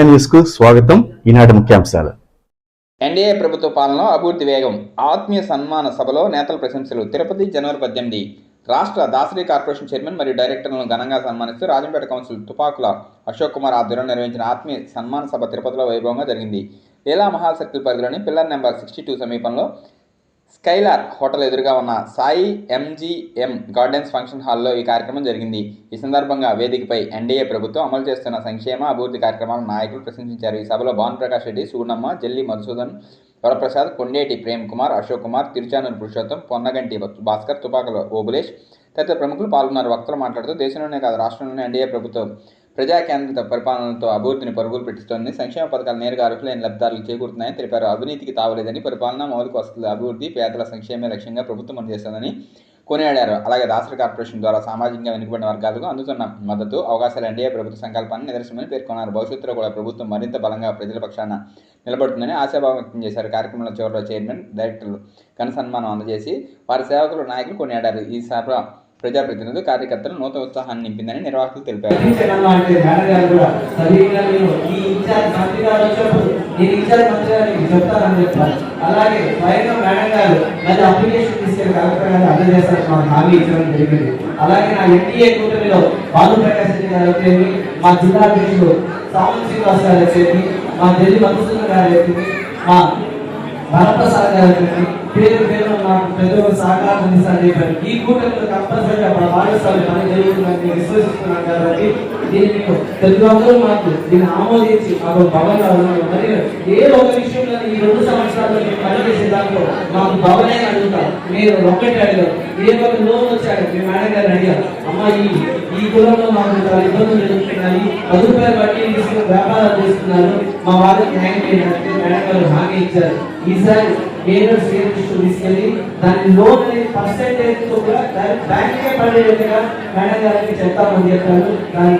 సమయ న్యూస్ కు స్వాగతం. ఈనాటి ముఖ్యాంశాలు. ఎన్డీఏ ప్రభుత్వ పాలనలో అభివృద్ధి వేగం. ఆత్మీయ సన్మాన సభలో నేతల ప్రశంసలు. తిరుపతి జనవరి 18. రాష్ట్ర దాసరి కార్పొరేషన్ చైర్మన్ మరియు డైరెక్టర్లను ఘనంగా సన్మానిస్తూ రాజంపేట కౌన్సిల్ తుపాకుల అశోక్ కుమార్ ఆధ్వర్యంలో నిర్వహించిన ఆత్మీయ సన్మాన సభ తిరుపతిలో వైభవంగా జరిగింది. లీలా మహాల్ సర్కిల్ పరిధిలోని పిల్లర్ నెంబర్ 62 సమీపంలో స్కైలార్ హోటల్ ఎదురుగా ఉన్న సాయి ఎంజీఎం గార్డెన్స్ ఫంక్షన్ హాల్లో ఈ కార్యక్రమం జరిగింది. ఈ సందర్భంగా వేదికపై ఎన్డీఏ ప్రభుత్వం అమలు చేస్తున్న సంక్షేమ అభివృద్ధి కార్యక్రమాలను నాయకులు ప్రశంసించారు. ఈ సభలో భానుప్రకాష్ రెడ్డి, సూర్ణమ్మ, జల్లి మధుసూదన్, వరప్రసాద్, కొండేటి ప్రేమ్ కుమార్, అశోక్ కుమార్, తిరుచానూరు పురుషోత్తం, పొన్నగంటి భాస్కర్, తుపాకుల ఓబులేష్ తదితర ప్రముఖులు పాల్గొన్నారు. వక్తలు మాట్లాడుతూ దేశంలోనే కాదు రాష్ట్రంలోనే ఎన్డీఏ ప్రభుత్వం ప్రజా కేంద్రిత పరిపాలనతో అభివృద్ధిని పరుగులు పెట్టిస్తోందని, సంక్షేమ పథకాలు నేరుగా అర్హులైన లబ్ధిదారులకు చేకూరుతున్నాయని తెలిపారు. అవినీతికి తావులేదని, పరిపాలన, మౌలిక వసతుల అభివృద్ధి, పేదల సంక్షేమే లక్ష్యంగా ప్రభుత్వం పనిచేస్తోందని కొనియాడారు. అలాగే దాసరి కార్పొరేషన్ ద్వారా సామాజికంగా వెనుకబడిన వర్గాలకు అందుతున్న మద్దతు, అవకాశాలు ఎన్డీఏ ప్రభుత్వ సంకల్పాన్ని నిదర్శనమని పేర్కొన్నారు. భవిష్యత్తులో కూడా ప్రభుత్వం మరింత బలంగా ప్రజల పక్షాన నిలబడుతుందని ఆశాభావం వ్యక్తం చేశారు. కార్యక్రమంలో చివరిలో చైర్మన్, డైరెక్టర్లు ఘన సన్మానం అందజేసి వారి సేవకులు, నాయకులు కొనియాడారు. ఈ సభ ప్రజాప్రతినిధులు, కార్యకర్తలు నూతన ఉత్సాహాన్ని నింపిందని నిర్వాహకులు తెలిపారు. అలాగే నా ఎన్డీఏ కూటమిలో భానుప్రకాష్ రెడ్డి గారు అయితే, మా జిల్లా అధ్యక్షుడు సామన్ శ్రీనివాస్ గారు అయితే, మా జల్లి మధుసూదన్ గారు అయితే, మా వరప్రసాద్ గారు అయితే, పేరు పేరు నాకు పెద్ద సహకారం అందిస్తారని చెప్పారు. ఈ కూటమిలో కంపల్సరీగా మన భాగస్వామి పని జరుగుతుందని విశ్వసిస్తున్నాను కాబట్టి దీన్ని ప్రతి ఒక్కరూ మాకు దీన్ని ఆమోదించి మాకు భవన్ మరియు ఏ ఒక విషయంలో ఈ 2 సంవత్సరాల్లో మేము పనిచేసే దాంట్లో మాకు భవనే అడుగుతాం. మీరు ఒక్కటే అడిగారు, ఏ ఒక లోన్ వచ్చాడు మేము మేడం గారు అడిగారు, అమ్మ ఈ కులంలో మాకు చాలా ఇబ్బందులు ఎదుర్కొన్నాయి, 10 రూపాయలు బట్టి తీసుకుని వ్యాపారాలు చేస్తున్నారు, మా వాళ్ళకి న్యాయం చేయాలంటే మేడం గారు హామీ ఇచ్చారు. ఈసారి తీసుకెళ్ళి దాని లోన్ అనేది పర్సెంటేజ్ తో కూడా బ్యాంకే పడేట్టుగా మేడం గారికి చెప్తామని చెప్పారు.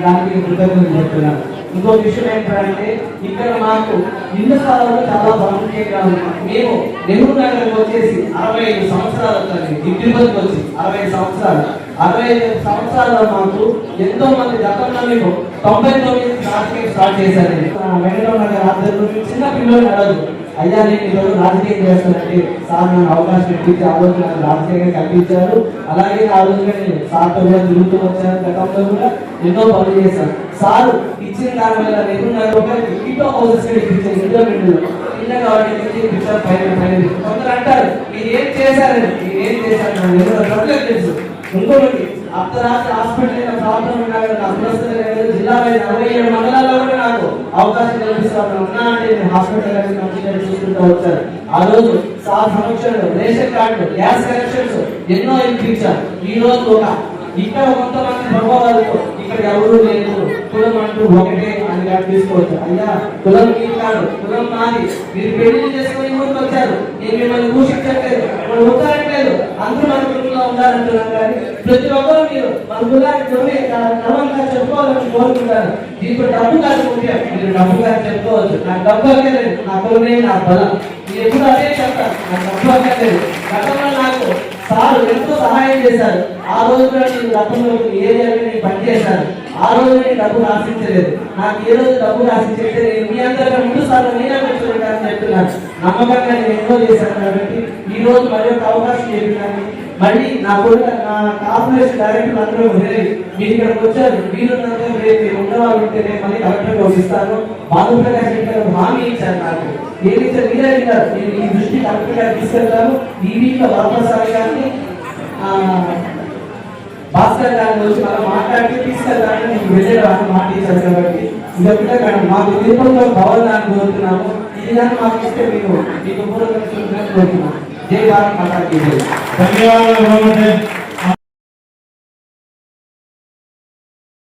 దానికి కృతజ్ఞతలు చెప్తున్నాను. ఇంకో విషయం ఏంటంటే ఇక్కడ మాకు ఇల్లు స్థలాలు చాలా ప్రాముఖ్యంగా ఉంది. మేము నెహ్రూ నగర్కి వచ్చేసి 65 సంవత్సరాలు అవుతుంది. తిరుపతికి వచ్చి 65 సంవత్సరాల్లో మాకు ఎంతో మంది గతంలో మేము 99 రాజకీయం స్టార్ట్ చేశారు. వెంకటరావు నగర్ ఆధ్వర్యంలో చిన్న పిల్లలు అడగదు, అయ్యా నేను ఈరోజు రాజకీయం చేస్తానంటే సార్ నన్ను అవకాశం ఇప్పించి ఆ రోజు నాకు రాజకీయంగా కల్పించారు. అలాగే ఆ రోజుగా నేను సార్తో కూడా తిరుగుతూ వచ్చాను. గతంలో కూడా ఎన్నో పనులు చేశాను. సార్ ఇచ్చిన దాని వల్ల నెహ్రూ ఇంట్లో హౌసెస్ ఇప్పించాను. ఇంట్లో బిడ్డలు చిన్న కాబట్టి కొందరు అంటారు మీరు ఏం చేశారని, తెలుసు. ఇంకొకటి అర్ధరాత్రి హాస్పిటల్ ప్రాబ్లం జిల్లా 47 మండలాల్లో కూడా నాకు అవకాశం కల్పిస్తాను. ఉన్నా అంటే నేను హాస్పిటల్ చూసుకుంటూ వచ్చాను. ఆ రోజు సార్ సమక్షంలో రేషన్ కార్డు, గ్యాస్ కనెక్షన్స్ ఎన్నో ఇప్పించారు. ఈ రోజు ఇక్కడ కొంతమంది ప్రభావాలతో ఇక్కడ ఎవరు లేదు, కులం అంటూ ఒకటే అని తీసుకోవచ్చు. అయ్యా కులం మీరు కాదు, కులం నాది. మీరు పెళ్లి చేసుకుని ఊరికి వచ్చారు, నేను మిమ్మల్ని దూషించట్లేదు, మిమ్మల్ని ఉత్తరట్లేదు, అందరూ మన కుటుంబంలో ఉండాలంటున్నాను. కానీ ప్రతి ఒక్కరూ మీరు మన కులాన్ని గర్వంగా చెప్పుకోవాలని కోరుకుంటారు. దీంట్లో డబ్బు కాదు ముఖ్యం, మీరు డబ్బుగా చెప్పుకోవచ్చు. నాకు డబ్బు అక్కర్లేదు, నా కులమే నా బలం. మీరు ఎప్పుడు అదే చెప్తారు, నాకు డబ్బు అక్కర్లేదు. గతంలో నాకు సార్ ఎంతో సహాయం చేశారు. ఆ రోజు నేను డబ్బులు ఏరియాలో పనిచేశాను. ఆ రోజు నేను డబ్బులు ఆశించలేదు. నాకు ఏ రోజు డబ్బులు ఆశించే నేను మీ అందరికీ ముందు సార్లు నేనే కూర్చోబెట్టాలని చెప్తున్నాను. నమ్మకంగా నేను ఎన్నో చేశాను. కాబట్టి ఈ రోజు మరి ఒక అవకాశం చెప్పినాను. మళ్ళీ నా కార్పొరేషన్ డైరెక్టర్ అందరూ మీరు ఇక్కడికి వచ్చారు. వీరున్నంత రేపు ఉన్నవాళ్ళు ఉంటే నేను మళ్ళీ కలెక్టర్గా ఇస్తాను. భానుప్రకాష్ రెడ్డి గారు హామీ ఇచ్చారు. నాకు ఏమి ఇచ్చారు మీరే అడిగారు. నేను ఈ దృష్టి కలెక్టర్ గారికి తీసుకెళ్తాను. ఈ వీక్లో వరప్రసాద్ గారిని, భాస్కర్ గారిని వచ్చి మనం మాట్లాడి తీసుకెళ్తానని మీకు వెళ్ళేవాళ్ళు మాట ఇచ్చారు. కాబట్టి ఇదొకటే మాకు తిరుపతిలో భవనాన్ని కోరుతున్నాము. ఇది కానీ మాకు ఇస్తే మీకు పూర్వకంగా కోరుతున్నాము. జై భారత్ మాతా కీ జై. ధన్యవాదాలు.